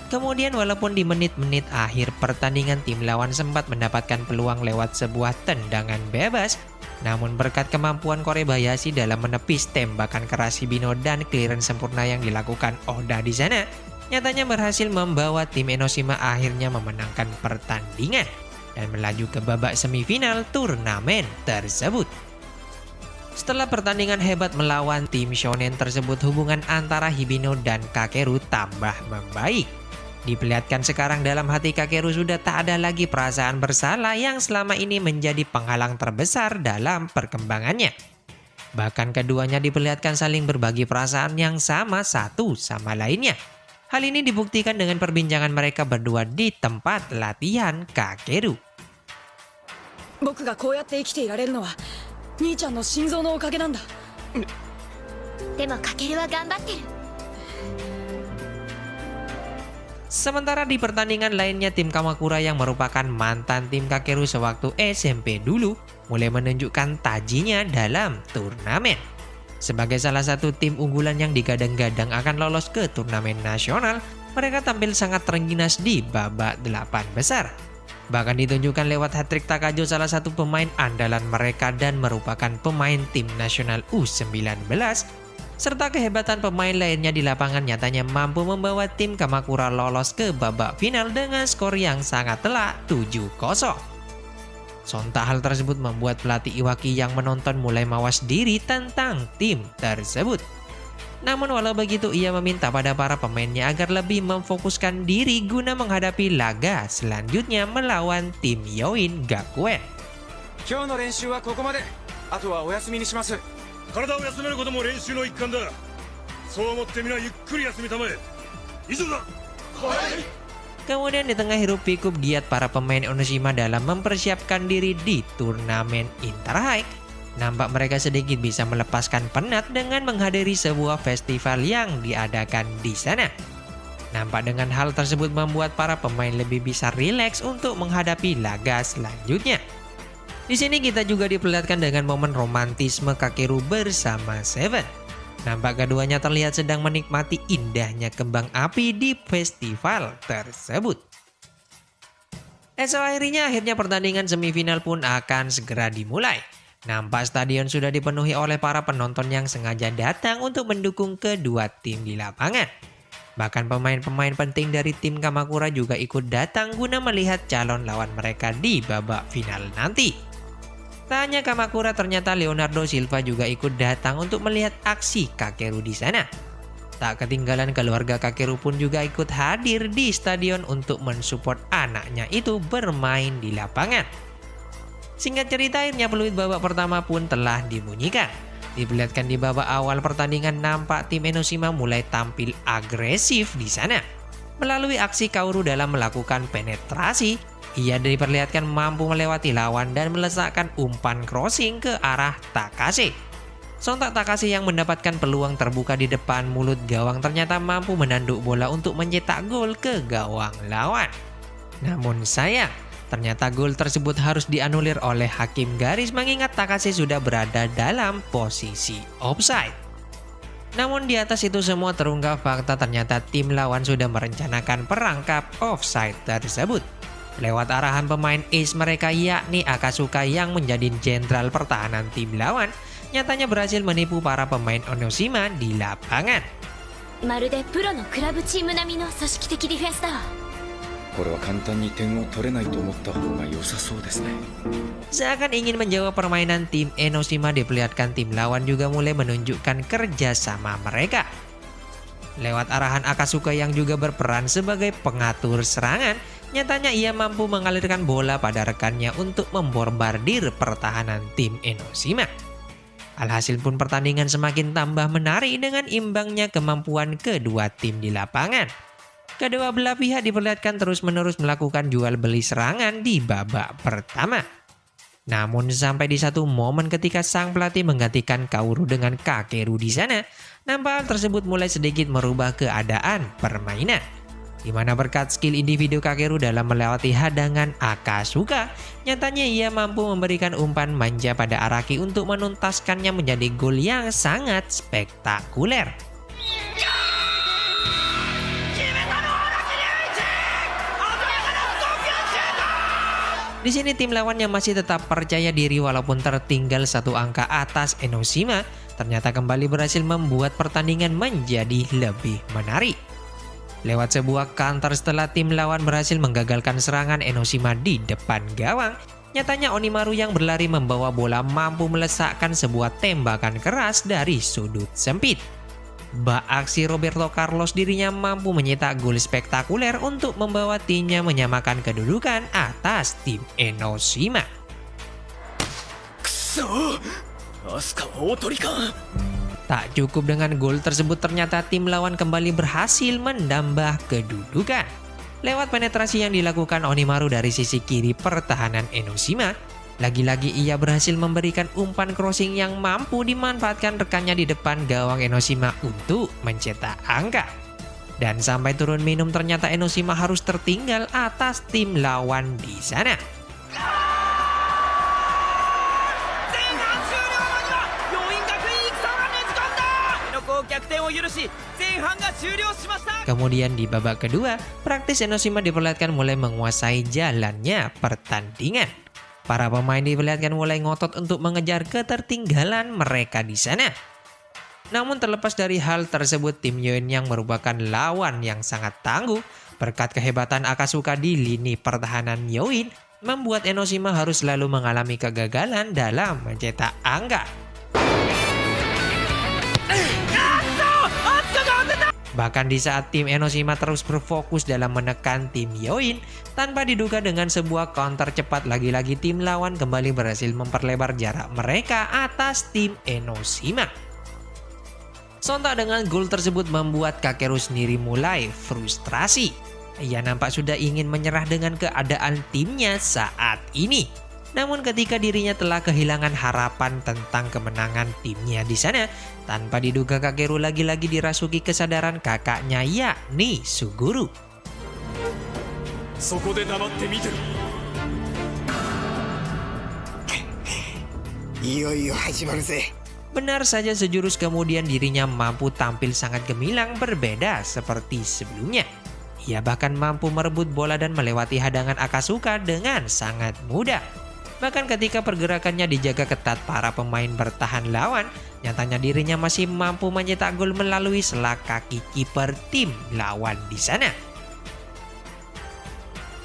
Kemudian walaupun di menit-menit akhir pertandingan tim lawan sempat mendapatkan peluang lewat sebuah tendangan bebas, namun berkat kemampuan Korebayashi dalam menepis tembakan keras Hibino dan clearance sempurna yang dilakukan Oda di sana, nyatanya berhasil membawa tim Enoshima akhirnya memenangkan pertandingan dan melaju ke babak semifinal turnamen tersebut. Setelah pertandingan hebat melawan tim Shonen tersebut, hubungan antara Hibino dan Kakeru tambah membaik. Diperlihatkan sekarang dalam hati Kakeru sudah tak ada lagi perasaan bersalah yang selama ini menjadi penghalang terbesar dalam perkembangannya. Bahkan keduanya diperlihatkan saling berbagi perasaan yang sama satu sama lainnya. Hal ini dibuktikan dengan perbincangan mereka berdua di tempat latihan Kakeru. 僕がこうやって生きていられるのは兄ちゃんの心臓のおかげなんだ。でもカケルは頑張ってる。 Sementara di pertandingan lainnya, tim Kamakura yang merupakan mantan tim Kakeru sewaktu SMP dulu mulai menunjukkan tajinya dalam turnamen. Sebagai salah satu tim unggulan yang digadang-gadang akan lolos ke turnamen nasional, mereka tampil sangat terengginas di babak 8 besar. Bahkan ditunjukkan lewat hat-trick Takajo, salah satu pemain andalan mereka dan merupakan pemain tim nasional U19, serta kehebatan pemain lainnya di lapangan nyatanya mampu membawa tim Kamakura lolos ke babak final dengan skor yang sangat telak 7-0. Sontak hal tersebut membuat pelatih Iwaki yang menonton mulai mawas diri tentang tim tersebut. Namun walau begitu, ia meminta pada para pemainnya agar lebih memfokuskan diri guna menghadapi laga selanjutnya melawan tim Yoin Gakuen. 今日の練習はここまで。あとはお休みにします。体を休めることも練習の一環だ。そう思って皆ゆっくり休みたまえ。以上だ。Kemudian di tengah hiruk pikuk giat para pemain Enoshima dalam mempersiapkan diri di turnamen Interhike, nampak mereka sedikit bisa melepaskan penat dengan menghadiri sebuah festival yang diadakan di sana. Nampak dengan hal tersebut membuat para pemain lebih bisa rileks untuk menghadapi laga selanjutnya. Di sini kita juga diperlihatkan dengan momen romantisme Kakeru bersama Seven. Nampak keduanya terlihat sedang menikmati indahnya kembang api di festival tersebut. Esok akhirnya pertandingan semifinal pun akan segera dimulai. Nampak stadion sudah dipenuhi oleh para penonton yang sengaja datang untuk mendukung kedua tim di lapangan. Bahkan pemain-pemain penting dari tim Kamakura juga ikut datang guna melihat calon lawan mereka di babak final nanti. Tak hanya Kamakura, ternyata Leonardo Silva juga ikut datang untuk melihat aksi Kakeru di sana. Tak ketinggalan keluarga Kakeru pun juga ikut hadir di stadion untuk mensupport anaknya itu bermain di lapangan. Singkat cerita, akhirnya peluit babak pertama pun telah dibunyikan. Diperlihatkan di babak awal pertandingan, nampak tim Enoshima mulai tampil agresif di sana. Melalui aksi Kaoru dalam melakukan penetrasi, ia diperlihatkan mampu melewati lawan dan meletakkan umpan crossing ke arah Takase. Sontak Takase yang mendapatkan peluang terbuka di depan mulut gawang ternyata mampu menanduk bola untuk mencetak gol ke gawang lawan. Namun sayang, ternyata gol tersebut harus dianulir oleh hakim garis mengingat Takase sudah berada dalam posisi offside. Namun di atas itu semua terungkap fakta ternyata tim lawan sudah merencanakan perangkap offside tersebut. Lewat arahan pemain ace mereka yakni Akasuka yang menjadi jenderal pertahanan tim lawan, nyatanya berhasil menipu para pemain Enoshima di lapangan. まるでプロのクラブチーム並みの組織的ディフェンスだわ。これは簡単に点を取れないと思った方が良さそうですね。 Seakan ingin menjawab permainan tim Enoshima, diperlihatkan tim lawan juga mulai menunjukkan kerjasama mereka. Lewat arahan Akasuka yang juga berperan sebagai pengatur serangan, nyatanya ia mampu mengalirkan bola pada rekannya untuk membombardir pertahanan tim Enoshima. Alhasil pun pertandingan semakin tambah menarik dengan imbangnya kemampuan kedua tim di lapangan. Kedua belah pihak diperlihatkan terus-menerus melakukan jual beli serangan di babak pertama. Namun sampai di satu momen ketika sang pelatih menggantikan Kaoru dengan Kakeru di sana, nampak hal tersebut mulai sedikit merubah keadaan permainan. Di mana berkat skill individu Kakeru dalam melewati hadangan Akasuka, nyatanya ia mampu memberikan umpan manja pada Araki untuk menuntaskannya menjadi gol yang sangat spektakuler. Di sini tim lawan yang masih tetap percaya diri walaupun tertinggal satu angka atas Enoshima, ternyata kembali berhasil membuat pertandingan menjadi lebih menarik. Lewat sebuah counter setelah tim lawan berhasil menggagalkan serangan Enoshima di depan gawang, nyatanya Onimaru yang berlari membawa bola mampu melesakkan sebuah tembakan keras dari sudut sempit. Bak aksi Roberto Carlos dirinya mampu mencetak gol spektakuler untuk membawa timnya menyamakan kedudukan atas tim Enoshima. Tak cukup dengan gol tersebut, ternyata tim lawan kembali berhasil menambah kedudukan. Lewat penetrasi yang dilakukan Onimaru dari sisi kiri pertahanan Enoshima, lagi-lagi ia berhasil memberikan umpan crossing yang mampu dimanfaatkan rekannya di depan gawang Enoshima untuk mencetak angka. Dan sampai turun minum ternyata Enoshima harus tertinggal atas tim lawan di sana. Kemudian di babak kedua, praktis Enoshima diperlihatkan mulai menguasai jalannya pertandingan. Para pemain diperlihatkan mulai ngotot untuk mengejar ketertinggalan mereka di sana. Namun terlepas dari hal tersebut, tim Yoin yang merupakan lawan yang sangat tangguh, berkat kehebatan Akasuka di lini pertahanan Yoin, membuat Enoshima harus selalu mengalami kegagalan dalam mencetak angka. Bahkan di saat tim Enoshima terus berfokus dalam menekan tim Yoin, tanpa diduga dengan sebuah counter cepat lagi-lagi tim lawan kembali berhasil memperlebar jarak mereka atas tim Enoshima. Sontak dengan gol tersebut membuat Kakeru sendiri mulai frustrasi. Ia nampak sudah ingin menyerah dengan keadaan timnya saat ini. Namun ketika dirinya telah kehilangan harapan tentang kemenangan timnya di sana, tanpa diduga Kakeru lagi-lagi dirasuki kesadaran kakaknya yakni Suguru. Benar saja, sejurus kemudian dirinya mampu tampil sangat gemilang berbeda seperti sebelumnya. Ia bahkan mampu merebut bola dan melewati hadangan Akasuka dengan sangat mudah. Bahkan ketika pergerakannya dijaga ketat para pemain bertahan lawan, nyatanya dirinya masih mampu mencetak gol melalui selak kaki kiper tim lawan di sana.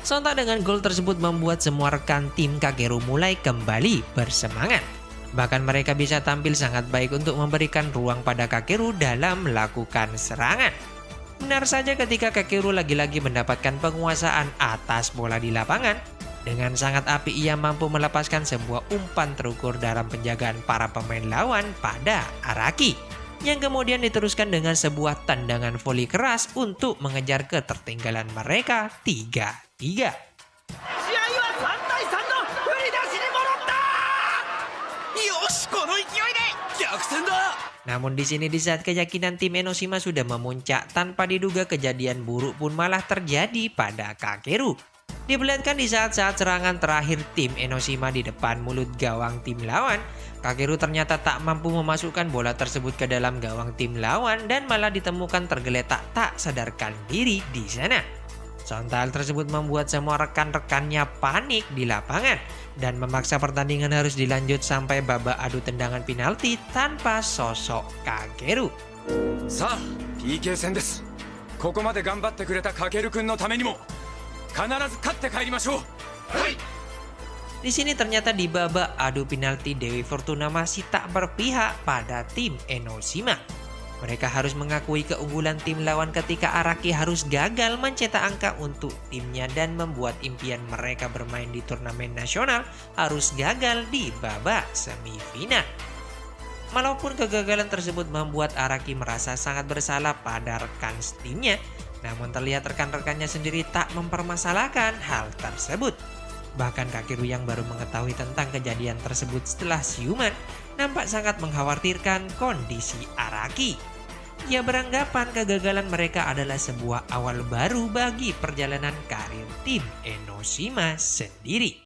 Sontak dengan gol tersebut membuat semua rekan tim Kakeru mulai kembali bersemangat. Bahkan mereka bisa tampil sangat baik untuk memberikan ruang pada Kakeru dalam melakukan serangan. Benar saja ketika Kakeru lagi-lagi mendapatkan penguasaan atas bola di lapangan, dengan sangat apik ia mampu melepaskan sebuah umpan terukur dalam penjagaan para pemain lawan pada Araki, yang kemudian diteruskan dengan sebuah tendangan voli keras untuk mengejar ketertinggalan mereka 3-3. Namun di sini di saat keyakinan tim Enoshima sudah memuncak, tanpa diduga kejadian buruk pun malah terjadi pada Kakeru. Diperlihatkan di saat-saat serangan terakhir tim Enoshima di depan mulut gawang tim lawan, Kakeru ternyata tak mampu memasukkan bola tersebut ke dalam gawang tim lawan dan malah ditemukan tergeletak tak sadarkan diri di sana. Sontal tersebut membuat semua rekan-rekannya panik di lapangan dan memaksa pertandingan harus dilanjut sampai babak adu tendangan penalti tanpa sosok Kakeru. さあ PK 戦です。ここまで頑張ってくれたカケル君のためにも必ず勝って帰りましょう。はい。 Di sini ternyata di babak adu penalti Dewi Fortuna masih tak berpihak pada tim Enoshima. Mereka harus mengakui keunggulan tim lawan ketika Araki harus gagal mencetak angka untuk timnya dan membuat impian mereka bermain di turnamen nasional harus gagal di babak semifinal. Walaupun kegagalan tersebut membuat Araki merasa sangat bersalah pada rekan timnya, namun terlihat rekan-rekannya sendiri tak mempermasalahkan hal tersebut. Bahkan Kakeru yang baru mengetahui tentang kejadian tersebut setelah siuman nampak sangat mengkhawatirkan kondisi Araki. Ia beranggapan kegagalan mereka adalah sebuah awal baru bagi perjalanan karir tim Enoshima sendiri.